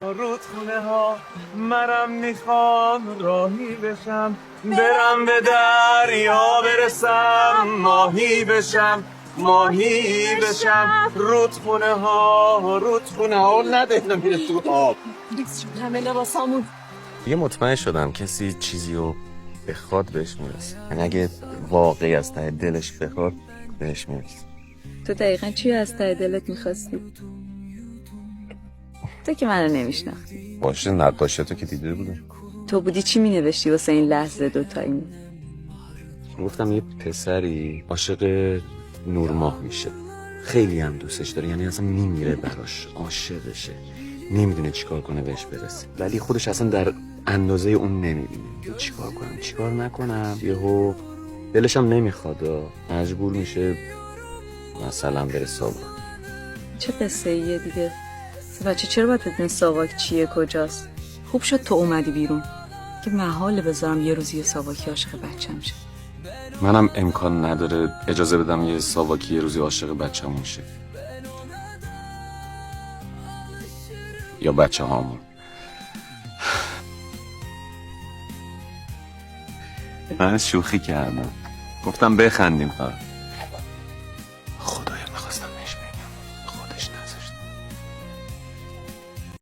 رودخونه ها منم میخوام راهی بشم، برم به دریا برسم، ماهی بشم ماهی بشم. رودخونه ها نده نمیره تو آب. همه لباسامون. یه مطمئن شدم کسی چیزی رو بخواد بهش میرسه، یعنی اگه واقعی از ته دلش بخواد بهش میرسه. تو دقیقا چی از ته دلت میخواستی؟ تو که منو نمیشناختی. باشه نقاشیاتو که دیده بودم. تو بودی چی مینوشتی واسه این لحظه دوتایی؟ گفتم یه پسری عاشق نورماه میشه، خیلی هم دوستش داره، یعنی اصلا میمیره براش، عاشقشه، نمیدونه چیکار کنه بهش برسه، ولی خودش اصلا در اندازه اون نمیبینه. چیکار کنم چیکار نکنم؟ یهو دلش هم نمیخواد، مجبور میشه مثلا بره سابق. چه قصه ایه دیگه؟ بچه چرا باید بدون ساواک چیه کجاست؟ خوب شد تو اومدی بیرون که محاله بذارم یه روزی ساواکی عاشق بچم شه. منم امکان نداره اجازه بدم یه ساواکی یه روزی عاشق بچه‌مون شه یا بچه هامون. من شوخی کردم، گفتم بخندیم فقط.